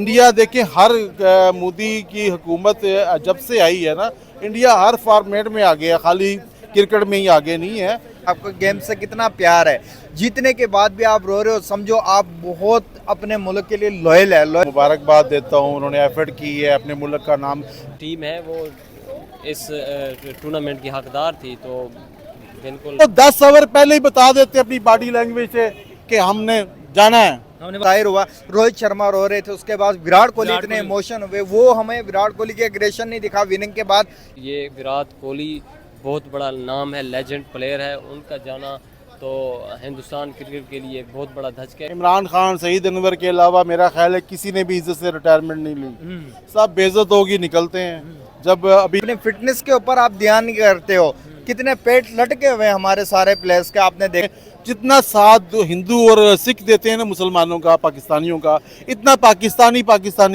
India देखिए हर मोदी की हुकूमत जब से आई है ना, इंडिया हर फॉर्मेट में आगे है, खाली क्रिकेट में ही आगे नहीं है। आपको गेम से कितना प्यार है, जीतने के बाद भी आप रो रहे हो, समझो आप बहुत अपने मुल्क के लिए लॉयल है। मुबारकबाद देता हूँ, उन्होंने एफर्ट की है, अपने मुल्क का नाम। टीम है वो इस टूर्नामेंट की हकदार थी, तो बिल्कुल तो 10 ओवर पहले ही बता देते अपनी बॉडी लैंग्वेज से कि हमने जाना है। जाहिर हुआ रोहित शर्मा रो रहे थे, उसके बाद विराट कोहली इतने इमोशन हुए, वो हमें विराट कोहली की एग्रेशन नहीं दिखा विनिंग के बाद। ये विराट कोहली बहुत बड़ा नाम है, लेजेंड प्लेयर है, उनका जाना तो हिंदुस्तान क्रिकेट के लिए बहुत बड़ा धचका है। इमरान खान, सईद अनवर के अलावा मेरा ख्याल है किसी ने भी इज्जत से रिटायरमेंट नहीं ली, सब बेइज्जत होगी निकलते हैं। जब अभी अपने फिटनेस के ऊपर आप ध्यान नहीं करते हो, कितने पेट लटके हुए हमारे सारे प्लेयर्स के, आपने देखा जितना साथ हिंदू और सिख देते हैं ना मुसलमानों का, पाकिस्तानियों का, इतना पाकिस्तानी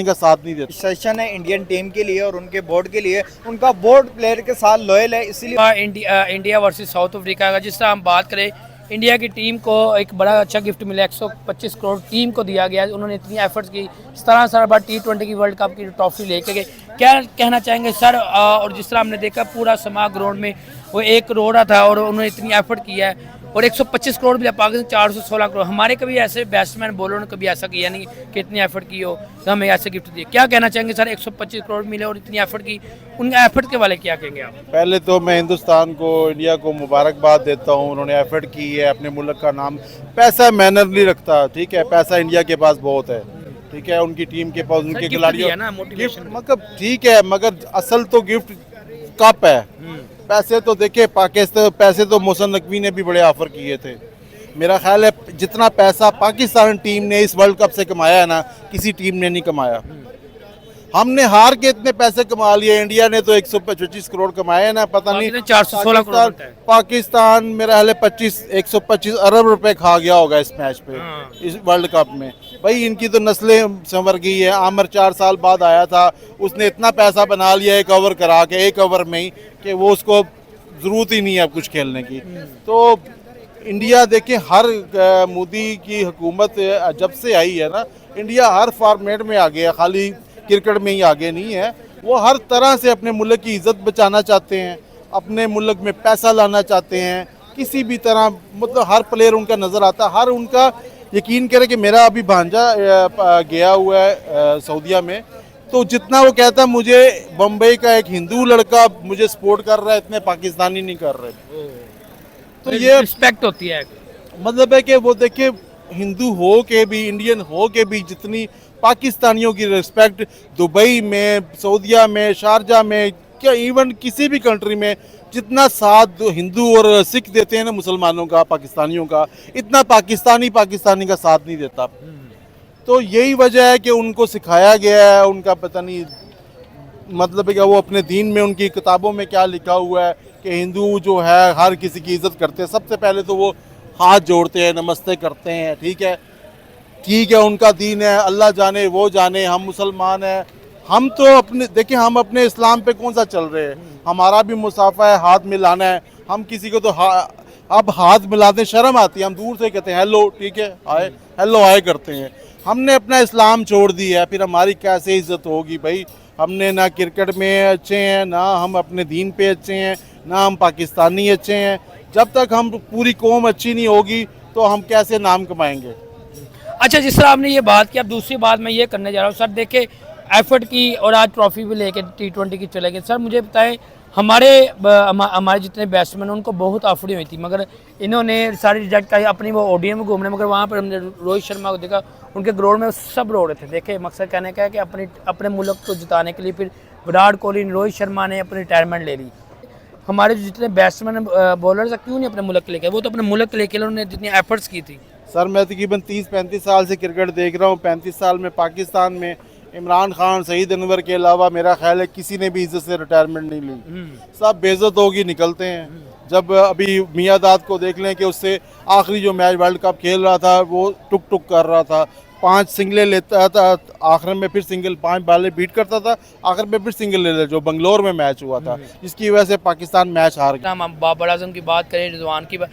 का साथ नहीं देते। सेशन है इंडियन टीम के लिए और उनके बोर्ड के लिए, उनका बोर्ड प्लेयर के साथ लॉयल है, इसीलिए इंडिया वर्सेस साउथ अफ्रीका का जिस तरह हम बात करें, इंडिया की टीम को एक बड़ा अच्छा गिफ्ट मिला, 125 करोड़ टीम को दिया गया। उन्होंने इतनी एफर्ट्स की, 17 बार T20 की वर्ल्ड कप की ट्रॉफी लेके गए। क्या कहना चाहेंगे सर? और जिस तरह हमने देखा पूरा समा ग्राउंड में वो एक रो रहा था और उन्होंने इतनी एफर्ट किया है, और 125 करोड़ मिला, पाकिस्तान 416 करोड़। हमारे कभी ऐसे बैट्समैन बॉलर ने कभी ऐसा किया नहीं कि इतनी एफर्ट की हो तो हमें ऐसे गिफ्ट दिए। क्या कहना चाहेंगे सर? 125 करोड़ मिले और इतनी एफर्ट की, उन एफर्ट के वाले क्या कहेंगे आप? पहले तो मैं हिंदुस्तान को, इंडिया को मुबारकबाद देता हूँ, उन्होंने एफर्ट की है, अपने मुल्क का नाम। पैसा मैनर नहीं रखता, ठीक है, पैसा इंडिया के पास बहुत है, ठीक है, उनकी टीम के पास, उनके खिलाड़ियों गिफ्ट, मतलब ठीक है, मगर असल तो गिफ्ट कप है। पैसे तो देखिए पाकिस्तान, पैसे तो मोहसिन नकवी ने भी बड़े ऑफर किए थे। मेरा ख्याल है जितना पैसा पाकिस्तान टीम ने इस वर्ल्ड कप से कमाया है ना, किसी टीम ने नहीं कमाया। हमने हार के इतने पैसे कमा लिए, इंडिया ने तो 125 करोड़ कमाए ना, पता नहीं 416 करोड़ पाकिस्तान मेरा ख्याल है 125 अरब रुपए खा गया होगा इस मैच पे, इस वर्ल्ड कप में। भाई इनकी तो नस्लें संवर गई है। आमिर 4 साल बाद आया था, उसने इतना पैसा बना लिया एक ओवर करा के, एक ओवर में ही, कि वो उसको जरूरत ही नहीं है अब कुछ खेलने की। तो इंडिया देखिए हर मोदी की हुकूमत जब से आई है ना, इंडिया हर फॉर्मेट में आगे है, खाली क्रिकेट में ही आगे नहीं है। वो हर तरह से अपने मुल्क की इज्जत बचाना चाहते हैं, अपने मुल्क में पैसा लाना चाहते हैं, किसी भी तरह, मतलब हर प्लेयर उनका नज़र आता है, हर उनका। यकीन करें कि मेरा अभी भांजा गया हुआ है सऊदीया में, तो जितना वो कहता है मुझे बम्बई का एक हिंदू लड़का मुझे सपोर्ट कर रहा है, इतने पाकिस्तानी नहीं कर रहे। तो ये रिस्पेक्ट होती है, मतलब है कि वो देखिए हिंदू हो के भी, इंडियन हो के भी, जितनी पाकिस्तानियों की रिस्पेक्ट दुबई में, सऊदीया में, शारजा में, क्या इवन किसी भी कंट्री में जितना साथ हिंदू और सिख देते हैं ना मुसलमानों का, पाकिस्तानियों का, इतना पाकिस्तानी का साथ नहीं देता। तो यही वजह है कि उनको सिखाया गया है, उनका पता नहीं मतलब है कि वो अपने दीन में, उनकी किताबों में क्या लिखा हुआ है कि हिंदू जो है हर किसी की इज्जत करते हैं। सबसे पहले तो वो हाथ जोड़ते हैं, नमस्ते करते हैं, ठीक है, उनका दीन है, अल्लाह जाने वो जाने, हम मुसलमान हैं। हम तो अपने देखिए, हम अपने इस्लाम पे कौन सा चल रहे हैं, हमारा भी मुसाफा है, हाथ मिलाना है। हम किसी को तो अब हाथ मिलाते शर्म आती है, हम दूर से कहते हैं हेलो, ठीक है, आए, हेलो आए करते हैं। हमने अपना इस्लाम छोड़ दिया है, फिर हमारी कैसे इज्जत होगी भाई? हमने ना क्रिकेट में अच्छे हैं, ना हम अपने दीन पे अच्छे हैं, ना हम पाकिस्तानी अच्छे हैं। जब तक हम पूरी कौम अच्छी नहीं होगी तो हम कैसे नाम कमाएंगे? अच्छा, जिस तरह आपने ये बात की, अब दूसरी बात मैं ये करने जा रहा हूँ सर। देखे एफर्ट की और आज ट्रॉफी भी लेके T20 की चले गए। सर मुझे बताएं, हमारे जितने बैट्समैन उनको बहुत आफड़ी हुई थी, मगर इन्होंने सारी रिजल्ट का अपनी वो ओडीएम में घूमने, मगर वहाँ पर हमने रोहित शर्मा को देखा, उनके ग्राउंड में सब रो रहे थे। देखे मकसद कहने का है कि अपने मुल्क को जिताने के लिए फिर विराट कोहली, रोहित शर्मा ने अपनी रिटायरमेंट ले ली। हमारे जितने बैट्समैन बॉलर क्यों नहीं अपने मुल्क के लेके? वो तो अपने मुल्क के लेके उन्होंने जितनी एफर्ट्स की थी। सर मैं तकरीबन 30-35 साल से क्रिकेट देख रहा हूँ। 35 साल में पाकिस्तान में इमरान खान, सईद अनवर के अलावा मेरा ख्याल है किसी ने भी इज्जत से रिटायरमेंट नहीं ली, सब बेइज्जत होगी निकलते हैं। जब अभी मियां दाद को देख लें कि उससे आखिरी जो मैच वर्ल्ड कप खेल रहा था वो टुक टुक कर रहा था, 5 सिंगलें लेता था, आखिर में फिर सिंगल 5 बालें बीट करता था, आखिर में फिर सिंगल ले ले, जो बंगलोर में मैच हुआ था, जिसकी वजह से पाकिस्तान मैच हार गया। हम बाबर आजम की बात करें, रिजवान की बात,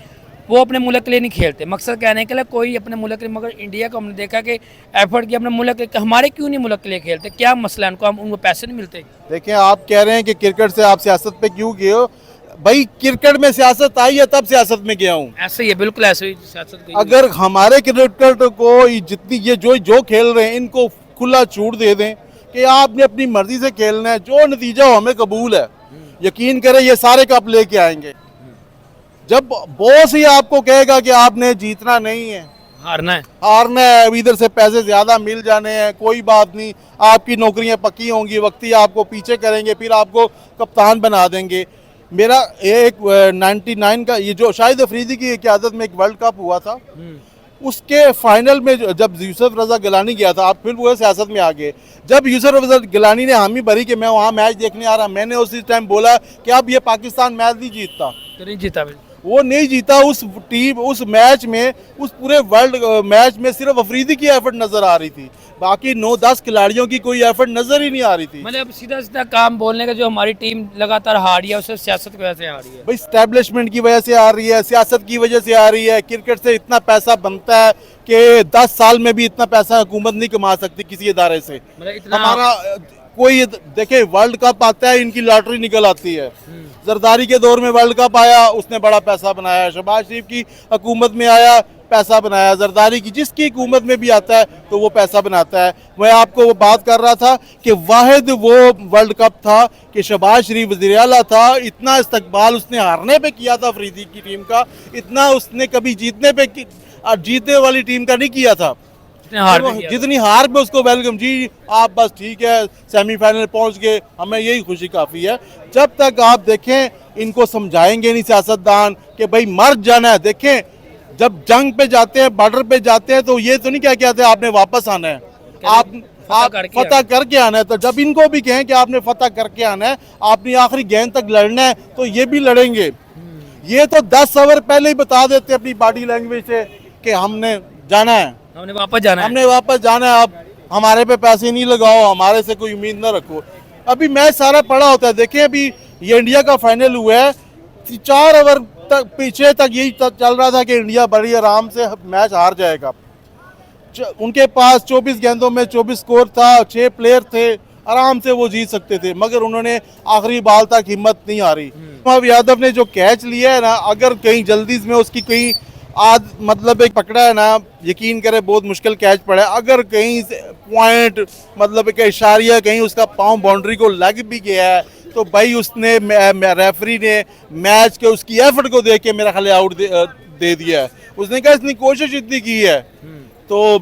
वो अपने मुल्क के लिए नहीं खेलते। मकसद कहने के लिए कोई अपने मुल्क के लिए, मगर इंडिया को हमने देखा कि एफर्ट किया अपने मुल्क के, हमारे क्यों नहीं मुल्क के लिए खेलते, क्या मसला है उनको, हम उनको पैसे नहीं मिलते? देखें, आप कह रहे हैं कि क्रिकेट से आप सियासत पे क्यों गए हो। भाई क्रिकेट में सियासत आई है तब सियासत में गया हूँ। ऐसे ही है, बिल्कुल ऐसे ही सियासत गई। अगर हमारे क्रिकेटर को जितनी ये जो खेल रहे हैं इनको खुला छूट दे दें कि आपने अपनी मर्जी से खेलना है, जो नतीजा हो हमें कबूल है, यकीन करें ये सारे कप लेके आएंगे। जब बॉस ही आपको कहेगा कि आपने जीतना नहीं है, हारना है, हारना है, अब इधर से पैसे ज्यादा मिल जाने हैं, कोई बात नहीं, आपकी नौकरियां पक्की होंगी, वक्त ही आपको पीछे करेंगे, फिर आपको कप्तान बना देंगे। मेरा एक 99 का ये जो शाहिद अफरीदी की क़यादत में एक वर्ल्ड कप हुआ था, उसके फाइनल में जब यूसुफ रजा गिलानी गया था, आप फिर वो सियासत में आ गए। जब यूसुफ रजा गिलानी ने हामी भरी कि मैं वहाँ मैच देखने आ रहा, मैंने उसी टाइम बोला कि अब ये पाकिस्तान मैच नहीं जीतता, तो नहीं जीता भाई। वो नहीं जीता। उस टीम उस मैच में, उस पूरे वर्ल्ड मैच में सिर्फ अफरीदी की एफर्ट नजर आ रही थी, बाकी 9-10 खिलाड़ियों की कोई एफर्ट नजर ही नहीं आ रही थी। मतलब सीधा सीधा काम बोलने का, जो हमारी टीम लगातार हार रही है उसे सियासत की वजह से हार रही है। भाई स्टैब्लिशमेंट की वजह से आ रही है, सियासत की वजह से आ रही है। क्रिकेट से इतना पैसा बनता है कि 10 साल में भी इतना पैसा हुकूमत नहीं कमा सकती किसी इदारे से। मतलब इतना हमारा कोई देखे, वर्ल्ड कप आता है, इनकी लॉटरी निकल आती है। जरदारी के दौर में वर्ल्ड कप आया, उसने बड़ा पैसा बनाया। शहबाज शरीफ की हुकूमत में आया, पैसा बनाया। जरदारी की जिसकी हुकूमत में भी आता है तो वो पैसा बनाता है। मैं आपको वो बात कर रहा था कि वाहिद वो वर्ल्ड कप था कि शहबाज शरीफ वज़ीर आला था, इतना इस्तकबाल उसने हारने पे किया था अफरीदी की टीम का, इतना उसने कभी जीतने वाली टीम का नहीं किया था। जितनी हार पे उसको वेलकम, जी आप बस ठीक है सेमीफाइनल पहुंच गए, हमें यही खुशी काफ़ी है। जब तक आप देखें इनको समझाएंगे नहीं सियासतदान कि भाई मर जाना है। देखें, जब जंग पे जाते हैं, बॉर्डर पे जाते हैं, तो ये तो नहीं क्या कहते आपने वापस आना है, आप फतह करके आना है। तो जब इनको भी कहें कि आपने फतह करके आना है, आपने आखिरी गेंद तक लड़ना है, तो ये भी लड़ेंगे। ये तो 10 ओवर पहले ही बता देते अपनी बॉडी लैंग्वेज से कि हमने जाना है, हमने वापस जाना है, हमने वापस जाना है, आप हमारे पे पैसे नहीं लगाओ, हमारे से कोई उम्मीद ना रखो। अभी मैच सारा पड़ा होता है। देखें, अभी ये इंडिया का फाइनल हुआ है, 4 ओवर तक पीछे तक यही चल रहा था कि इंडिया बड़ी आराम से मैच हार जाएगा। उनके पास 24 गेंदों में 24 स्कोर था, 6 प्लेयर थे, आराम से वो जीत सकते थे, मगर उन्होंने आखिरी बाल तक हिम्मत नहीं हारी। अब यादव ने जो कैच लिया है ना, अगर कहीं जल्दी में उसकी कहीं मतलब एक पकड़ा है ना, यकीन करे बहुत मुश्किल कैच पड़ा है। अगर कहीं पॉइंट मतलब एक इशारिया कहीं उसका पाँव बाउंड्री को लग भी गया है, तो भाई उसने रेफरी ने मैच के उसकी एफर्ट को देख के मेरा ख्याल आउट दे दिया है। उसने कहा इसने कोशिश इतनी की है, तो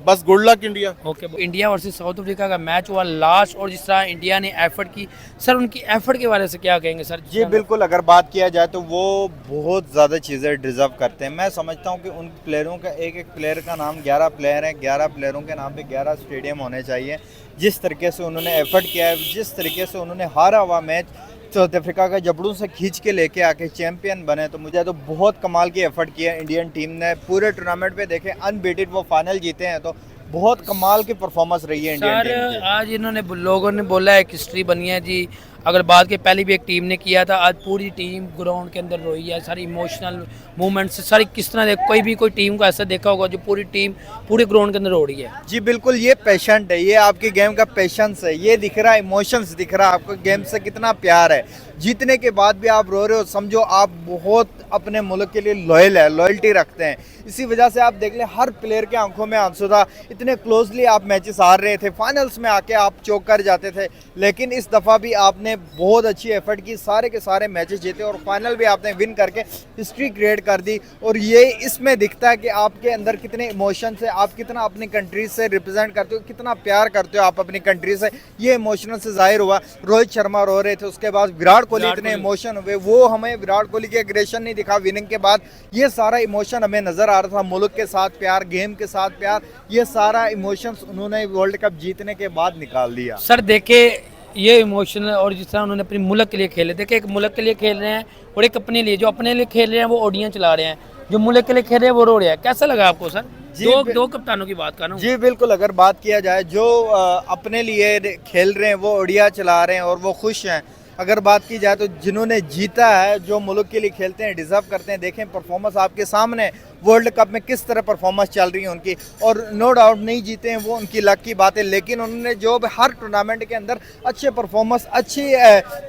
बस good luck India. Okay, India versus south Africa का मैच हुआ लास्ट, और जिस तरह इंडिया ने एफर्ट की, सर उनकी एफर्ट के बारे से क्या कहेंगे सर? जी बिल्कुल, अगर बात किया जाए तो वो बहुत ज़्यादा चीज़ें डिज़र्व करते हैं। मैं समझता हूँ कि उन प्लेयरों का एक एक प्लेयर का नाम 11 प्लेयर हैं, 11 प्लेयरों के नाम पे 11 स्टेडियम होने चाहिए। जिस तरीके से उन्होंने एफर्ट किया है, जिस तरीके से उन्होंने हारा हुआ मैच साउथ अफ्रीका का जबड़ों से खींच के लेके आके चैंपियन बने, तो मुझे तो बहुत कमाल की एफर्ट किया इंडियन टीम ने। पूरे टूर्नामेंट पे देखें अनबीटेड वो फाइनल जीते हैं, तो बहुत कमाल की परफॉर्मेंस रही है इंडियन टीम की। आज इन्होंने लोगों ने बोला है हिस्ट्री बनी है जी। अगर बात के पहले भी एक टीम ने किया था, आज पूरी टीम ग्राउंड के अंदर रोई है, सारी इमोशनल मूवमेंट्स सारी किस तरह कोई भी कोई टीम को ऐसा देखा होगा जो पूरी टीम पूरे ग्राउंड के अंदर रो रही है। जी बिल्कुल, ये पेशेंट है, ये आपकी गेम का पेशेंस है, ये दिख रहा है, इमोशंस दिख रहा है, आपको गेम से कितना प्यार है। जीतने के बाद भी आप रो रहे हो, समझो आप बहुत अपने मुल्क के लिए लॉयल है, लॉयल्टी रखते हैं। इसी वजह से आप देख लें हर प्लेयर के आंखों में आंसू था, इतने क्लोजली आप मैचेस हार रहे थे, फाइनल्स में आके आप चौक कर जाते थे, लेकिन इस दफ़ा भी आपने बहुत अच्छी एफर्ट की, सारे के सारे मैचेस जीते और फाइनल भी आपने विन करके हिस्ट्री क्रिएट कर दी। और ये इसमें दिखता है कि आपके अंदर कितने इमोशंस है, आप कितना अपनी कंट्री से रिप्रेजेंट करते हो, कितना प्यार करते हो आप अपनी कंट्री से, ये इमोशनल से जाहिर हुआ। रोहित शर्मा रो रहे थे, उसके बाद विराट कोहली इतने इमोशन हुए, वो हमें विराट कोहली के एग्रेशन नहीं दिखा विनिंग के बाद, ये सारा इमोशन हमें नजर आ रहा था। मुल्क के साथ प्यार, गेम के साथ प्यार, ये सारा इमोशंस उन्होंने वर्ल्ड कप जीतने के बाद निकाल दिया। सर देखे ये इमोशनल, और जिस तरह उन्होंने अपने मुल्क के लिए खेले, देखे एक मुल्क के लिए खेल रहे हैं और एक अपने लिए, जो अपने लिए खेल रहे हैं वो ओडियां चला रहे हैं, जो मुल्क के लिए खेल रहे हैं वो रो रहे हैं। कैसा लगा आपको सर? दो कप्तानों की बात कर रहा हूँ। जी बिल्कुल, अगर बात किया जाए जो अपने लिए खेल रहे हैं वो ओडिया चला रहे हैं और वो खुश हैं, अगर बात की जाए तो जिन्होंने जीता है, जो मुल्क के लिए खेलते हैं, डिजर्व करते हैं, देखें परफॉर्मेंस आपके सामने वर्ल्ड कप में किस तरह परफॉर्मेंस चल रही है उनकी। और नो डाउट नहीं जीते हैं वो उनकी लक की बात है, लेकिन उन्होंने जो भी हर टूर्नामेंट के अंदर अच्छे परफॉर्मेंस, अच्छी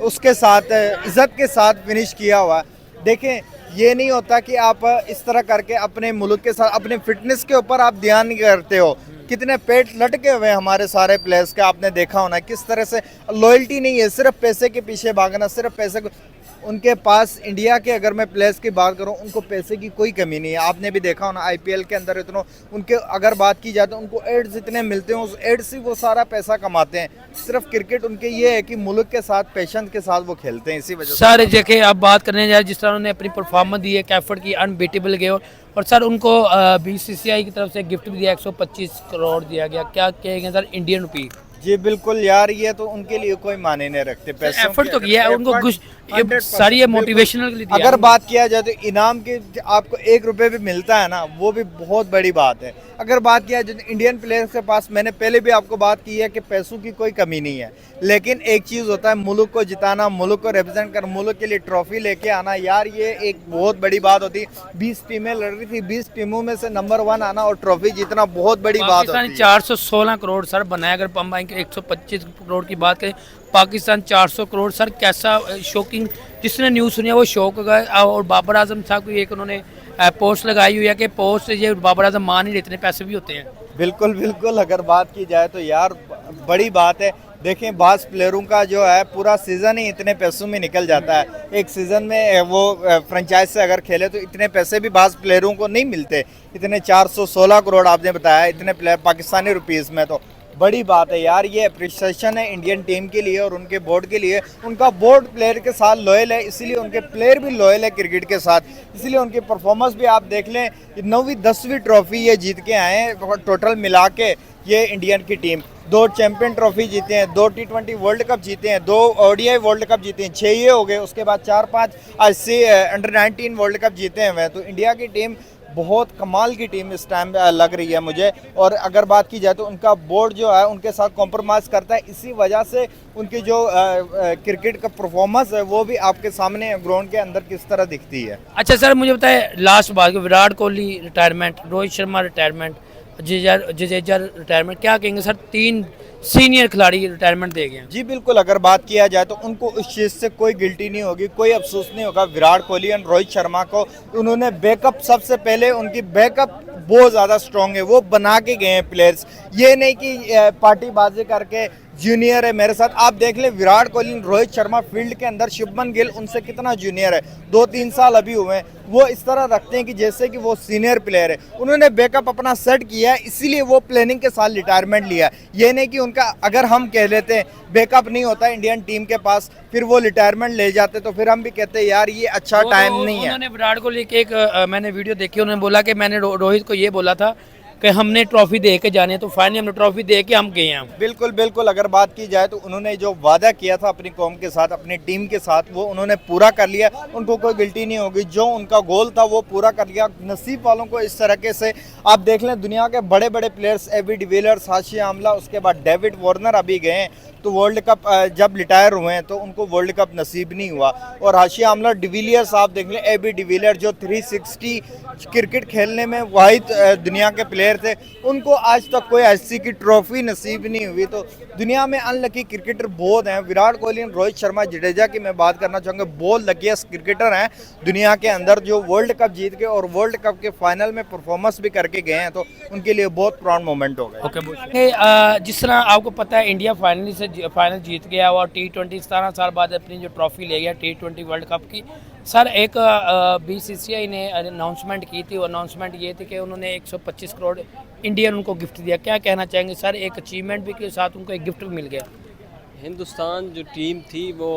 उसके साथ इज्जत के साथ फिनिश किया हुआ है। देखें, ये नहीं होता कि आप इस तरह करके अपने मुल्क के साथ, अपने फिटनेस के ऊपर आप ध्यान नहीं करते हो। कितने पेट लटके हुए हैं हमारे सारे प्लेयर्स के, आपने देखा होना किस तरह से लॉयल्टी नहीं है, सिर्फ पैसे के पीछे भागना, सिर्फ पैसे को। उनके पास इंडिया के अगर मैं प्लेयर्स की बात करूं, उनको पैसे की कोई कमी नहीं है। आपने भी देखा होना आईपीएल के अंदर इतनों उनके अगर बात की जाए तो उनको एड्स इतने मिलते हैं, उस एड्स से वो सारा पैसा कमाते हैं। सिर्फ क्रिकेट उनके ये है कि मुल्क के साथ पैशन के साथ वो खेलते हैं, इसी वजह से। सर जैसे आप बात करने जाए, जिस तरह उन्होंने अपनी परफॉर्मेंस दी है, एफर्ट की, अनबीटेबल गए, और सर उनको बीसीसीआई की तरफ से गिफ्ट भी दिया, 125 करोड़ दिया गया। क्या कहेंगे सर इंडियन रुपी? जी बिल्कुल यार, ये तो उनके लिए कोई माने नहीं रखते। पैसों एफर्ट तो के- किया है उनको, effort ये 100% सारी ये बिल्कुल। मोटिवेशनल के लिए दिया अगर है। बात किया जाए तो इनाम के आपको 1 रुपये भी मिलता है ना, वो भी बहुत बड़ी बात है। अगर बात किया जाए तो इंडियन प्लेयर्स के पास, मैंने पहले भी आपको बात की है कि पैसों की कोई कमी नहीं है, लेकिन एक चीज़ होता है मुल्क को जिताना, मुल्क को रिप्रेजेंट कर, मुल्क के लिए ट्रॉफी लेके आना। यार ये एक बहुत बड़ी बात होती है। 20 टीमें लड़ रही थी, 20 टीमों में से नंबर 1 आना और ट्रॉफी जीतना बहुत बड़ी बात पाकिस्तान होती है। 416 करोड़ सर बनाया। अगर हम 125 करोड़ की बात करें, पाकिस्तान 400 करोड़। सर कैसा शॉकिंग, जिसने न्यूज़ सुनी है वो शौक गए। और बाबर आजम साहब की एक उन्होंने पोस्ट लगाई हुई है कि पोस्ट ये बाबर आजम मान नहीं, इतने पैसे भी होते हैं। बिल्कुल बिल्कुल, अगर बात की जाए तो यार बड़ी बात है। देखें, बास प्लेयरों का जो है पूरा सीज़न ही इतने पैसों में निकल जाता है। एक सीज़न में वो फ्रेंचाइज से अगर खेले तो इतने पैसे भी बास प्लेयरों को नहीं मिलते। इतने 416 करोड़ आपने बताया, इतने प्लेयर पाकिस्तानी रुपीज़ में, तो बड़ी बात है यार। ये अप्रिसिएशन है इंडियन टीम के लिए और उनके बोर्ड के लिए। उनका बोर्ड प्लेयर के साथ लॉयल है, इसीलिए उनके प्लेयर भी लॉयल है क्रिकेट के साथ। इसलिए उनकी परफॉर्मेंस भी आप देख लें, 9वीं 10वीं ट्रॉफी ये जीत के आए हैं टोटल मिला के। ये इंडियन की टीम 2 चैंपियन ट्रॉफी जीते हैं, 2 T20 वर्ल्ड कप जीते हैं, 2 ODI वर्ल्ड कप जीते हैं, 6 ये हो गए। उसके बाद 4-5 IC अंडर 19 वर्ल्ड कप जीते हुए हैं। तो इंडिया की टीम बहुत कमाल की टीम इस टाइम लग रही है मुझे। और अगर बात की जाए तो उनका बोर्ड जो है उनके साथ कॉम्प्रोमाइज़ करता है, इसी वजह से उनकी जो क्रिकेट का परफॉर्मेंस है वो भी आपके सामने ग्राउंड के अंदर किस तरह दिखती है। अच्छा सर मुझे बताए लास्ट बात, Virat Kohli retirement, Rohit Sharma retirement, Jadeja retirement, क्या कहेंगे सर? 3 सीनियर खिलाड़ी रिटायरमेंट दे गए हैं। जी बिल्कुल, अगर बात किया जाए तो उनको उस चीज़ से कोई गिल्टी नहीं होगी, कोई अफसोस नहीं होगा। विराट कोहली और रोहित शर्मा को उन्होंने बैकअप, सबसे पहले उनकी बैकअप बहुत ज़्यादा स्ट्रॉन्ग है, वो बना के गए हैं प्लेयर्स। ये नहीं कि पार्टीबाजी करके जूनियर है मेरे साथ। आप देख लें विराट कोहली, रोहित शर्मा फील्ड के अंदर, शुभमन गिल उनसे कितना जूनियर है, 2-3 साल अभी हुए हैं। वो इस तरह रखते हैं कि जैसे कि वो सीनियर प्लेयर है। उन्होंने बैकअप अपना सेट किया है, इसीलिए वो प्लानिंग के साथ रिटायरमेंट लिया। ये नहीं कि उनका, अगर हम कह लेते हैं बैकअप नहीं होता इंडियन टीम के पास, फिर वो रिटायरमेंट ले जाते, तो फिर हम भी कहते हैं यार ये अच्छा टाइम नहीं है। उन्होंने विराट कोहली के एक मैंने वीडियो देखी, उन्होंने बोला कि मैंने रोहित को ये बोला था कि हमने ट्रॉफी दे के जाने, तो फाइनली हमने ट्रॉफी दे के हम गए हैं। बिल्कुल बिल्कुल, अगर बात की जाए तो उन्होंने जो वादा किया था अपनी कौम के साथ, अपनी टीम के साथ, वो उन्होंने पूरा कर लिया। उनको कोई गिल्टी नहीं होगी, जो उनका गोल था वो पूरा कर लिया। नसीब वालों को इस तरीके से आप देख लें, दुनिया के बड़े बड़े प्लेयर्स, एबी डिविलियर्स, हाशिया आमला, उसके बाद डेविड वार्नर अभी गए हैं, तो वर्ल्ड कप जब रिटायर हुए हैं तो उनको वर्ल्ड कप नसीब नहीं हुआ। और हाशिया आमला, डिविलियर्स आप देख लें, एबी डिविलियर जो 360 क्रिकेट खेलने में वाहिद दुनिया के प्लेयर थे, उनको आज तक कोई ऐसी की ट्रॉफी नसीब नहीं हुई। तो दुनिया में अनलकी क्रिकेटर बहुत हैं। विराट कोहली, रोहित शर्मा, जडेजा की मैं बात करना चाहूँगा, बहुत लकीस्ट क्रिकेटर हैं दुनिया के अंदर, जो वर्ल्ड कप जीत के और वर्ल्ड कप के फाइनल में परफॉर्मेंस भी करके गए हैं। तो उनके लिए बहुत प्राउड मोमेंट हो गया। ओके, जिस तरह आपको पता है इंडिया फाइनल जीत गया और T20 17 साल बाद अपनी जो ट्रॉफी ले गया T20 वर्ल्ड कप की। सर एक BCCI ने अनाउंसमेंट की थी, अनाउंसमेंट ये थी कि उन्होंने 125 करोड़ इंडियन उनको गिफ्ट दिया। क्या कहना चाहेंगे सर? एक अचीवमेंट भी के साथ उनको एक गिफ्ट भी मिल गया। हिंदुस्तान जो टीम थी वो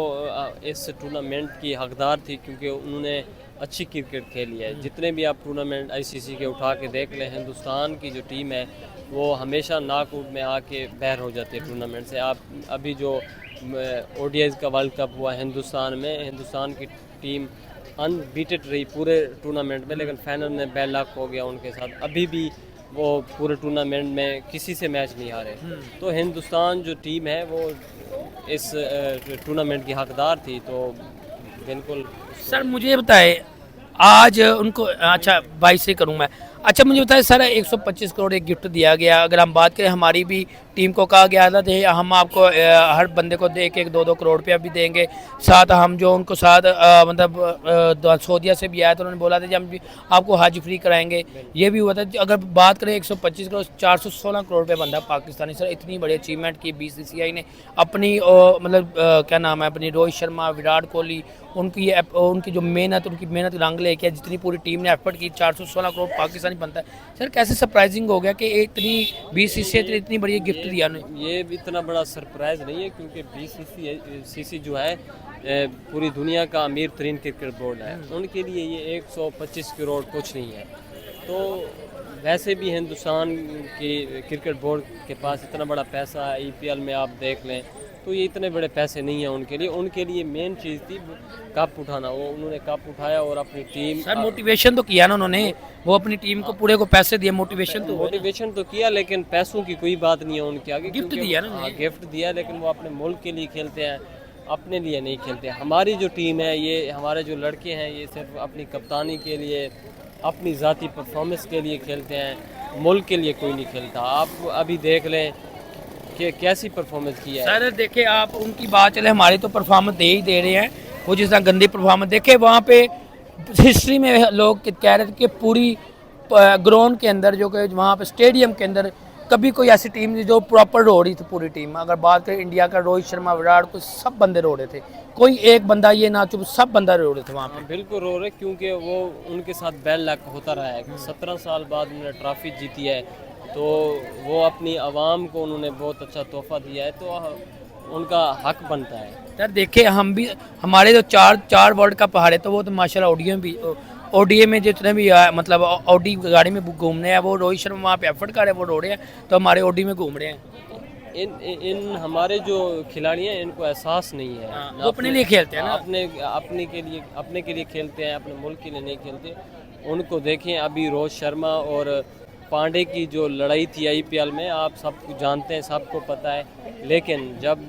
इस टूर्नामेंट की हकदार थी, क्योंकि उन्होंने अच्छी क्रिकेट खेली है। जितने भी आप टूर्नामेंट ICC के उठा के देख लें, हिंदुस्तान की जो टीम है वो हमेशा नॉकआउट में आके बाहर हो जाती है टूर्नामेंट से। आप अभी जो ODI का वर्ल्ड कप हुआ हिंदुस्तान में, हिंदुस्तान की टीम अनबीटेड रही पूरे टूर्नामेंट में, लेकिन फाइनल में बैड लक हो गया उनके साथ। अभी भी वो पूरे टूर्नामेंट में किसी से मैच नहीं हारे। तो हिंदुस्तान जो टीम है वो इस टूर्नामेंट की हकदार थी, तो बिल्कुल। सर मुझे बताए आज उनको, अच्छा 22 से करूँ मैं, अच्छा मुझे बताए सर 125 करोड़ एक गिफ्ट दिया गया। अगर हम बात करें, हमारी भी टीम को कहा गया था कि हम आपको हर बंदे को दे के 2-2 करोड़ रुपया भी देंगे, साथ हम जो उनको साथ मतलब सऊदीया से भी आया तो उन्होंने बोला था कि हम भी आपको हज फ्री कराएंगे, ये भी हुआ था। अगर बात करें 125 करोड़ 416 करोड़ रुपये बंदा पाकिस्तानी, सर इतनी बड़ी अचीवमेंट की BCCI ने अपनी मतलब क्या नाम है अपनी रोहित शर्मा, विराट कोहली, उनकी जो मेहनत, उनकी मेहनत रंग लेके है, जितनी पूरी टीम ने एफर्ट की, 416 करोड़ पाकिस्तानी बनता है। सर कैसे सरप्राइजिंग हो गया कि इतनी BCCI इतनी बड़ी गिफ्ट दिया उन्हें? ये भी इतना बड़ा सरप्राइज़ नहीं है, क्योंकि BCCI जो है पूरी दुनिया का अमीर तरीन क्रिकेट बोर्ड है, उनके लिए ये 125 करोड़ कुछ नहीं है। तो वैसे भी हिंदुस्तान की क्रिकेट बोर्ड के पास इतना बड़ा पैसा है, IPL में आप देख लें तो ये इतने बड़े पैसे नहीं हैं उनके लिए मेन चीज़ थी कप उठाना। वो उन्होंने कप उठाया और अपनी टीम, सर मोटिवेशन तो किया ना उन्होंने, वो अपनी टीम को पूरे को पैसे दिए, मोटिवेशन तो किया, लेकिन पैसों की कोई बात नहीं है उनके आगे। गिफ्ट दिया ना, गिफ्ट दिया, लेकिन वो अपने मुल्क के लिए खेलते हैं, अपने लिए नहीं खेलते। हमारी जो टीम है, ये हमारे जो लड़के हैं, ये सिर्फ अपनी कप्तानी के लिए, अपनी ज़ाती परफॉर्मेंस के लिए खेलते हैं, मुल्क के लिए कोई नहीं खेलता। आप अभी देख लें कि कैसी परफॉर्मेंस की है। सर देखिए आप उनकी बात चले, हमारी तो परफॉर्मेंस दे ही दे रहे हैं, वो जिस तरह गंदी परफॉर्मेंस देखे वहाँ पे हिस्ट्री में लोग कह रहे थे कि पूरी ग्राउंड के अंदर जो कि वहाँ पे स्टेडियम के अंदर कभी कोई ऐसी टीम थी जो प्रॉपर रो रही थी पूरी टीम। अगर बात करें इंडिया का, रोहित शर्मा, विराट को, सब बंदे रो रहे थे, कोई एक बंदा ये ना चुप, सब बंदा रो रहे थे वहाँ पे। बिल्कुल रो रहे, क्योंकि वो उनके साथ बैड लक होता रहा है। 17 साल बाद उन्होंने ट्रॉफी जीती है, तो वो अपनी आवाम को उन्होंने बहुत अच्छा तोहफा दिया है, तो उनका हक बनता है। सर देखिए हम भी, हमारे जो चार वर्ल्ड कप हारे तो वो तो माशाल्लाह ODI में जितने भी मतलब ODI गाड़ी में घूमने हैं, वो रोहित शर्मा वहाँ पे एफर्ट कर रहे हैं, वो रो रहे हैं, तो हमारे ODI में घूम रहे हैं। इन हमारे जो खिलाड़ी हैं, इनको एहसास नहीं है। वो अपने लिए खेलते हैं ना, अपने के लिए खेलते हैं, अपने मुल्क के लिए नहीं खेलते। उनको देखें, अभी रोहित शर्मा और पांडे की जो लड़ाई थी IPL में, आप सब जानते हैं, सबको पता है, लेकिन जब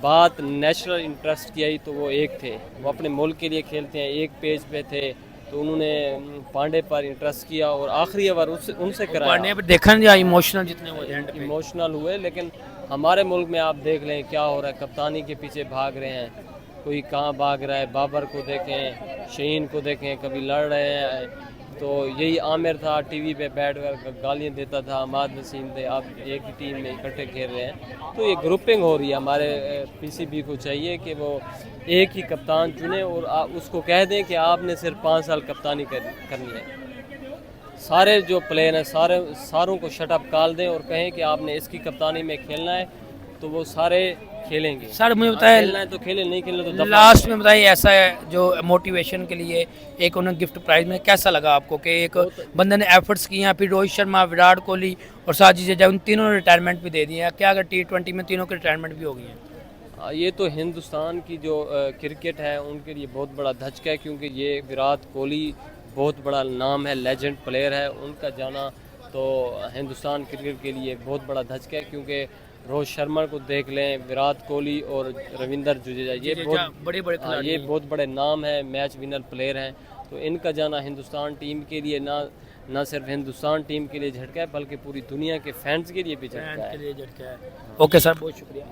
बात नेशनल इंटरेस्ट की आई तो वो एक थे, वो अपने मुल्क के लिए खेलते हैं, एक पेज पे थे, तो उन्होंने पांडे पर इंटरेस्ट किया और आखिरी ओवर उनसे कराया। पांडे पर देखा नहीं इमोशनल जितने वो इमोशनल हुए, लेकिन हमारे मुल्क में आप देख लें क्या हो रहा है, कप्तानी के पीछे भाग रहे हैं, कोई कहाँ भाग रहा है। बाबर को देखें, शहीन को देखें, कभी लड़ रहे हैं। तो यही आमिर था, टीवी पे बैठ कर गालियाँ देता था, हमाद नसीम थे, आप एक ही टीम में इकट्ठे खेल रहे हैं। तो ये ग्रुपिंग हो रही है। हमारे PCB को चाहिए कि वो एक ही कप्तान चुने और उसको कह दें कि आपने सिर्फ 5 साल कप्तानी करनी है। सारे जो प्लेयर हैं, सारों को शटअप कॉल दें और कहें कि आपने इसकी कप्तानी में खेलना है, तो वो सारे खेलेंगे। सर मुझे बताए, खेलना है तो खेले, नहीं खेलना तो दफा। लास्ट में बताइए ऐसा है जो मोटिवेशन के लिए एक उन्हें गिफ्ट प्राइज में कैसा लगा आपको कि एक बंदे ने एफर्ट्स किए हैं, फिर रोहित शर्मा, विराट कोहली और साजिद जडेजा, उन तीनों ने रिटायरमेंट भी दे दी है। क्या अगर T20 में तीनों की रिटायरमेंट भी हो गई है? ये तो हिंदुस्तान की जो क्रिकेट है उनके लिए बहुत बड़ा धचका है, क्योंकि ये विराट कोहली बहुत बड़ा नाम है, लेजेंड प्लेयर है, उनका जाना तो हिंदुस्तान क्रिकेट के लिए बहुत बड़ा धचका है। क्योंकि रोहित शर्मा को देख लें, विराट कोहली और रविंद्र जडेजा, ये बहुत बड़े नाम है, मैच विनर प्लेयर हैं। तो इनका जाना हिंदुस्तान टीम के लिए ना सिर्फ हिंदुस्तान टीम के लिए झटका है, बल्कि पूरी दुनिया के फैंस के लिए भी झटका है। ओके सर, बहुत शुक्रिया।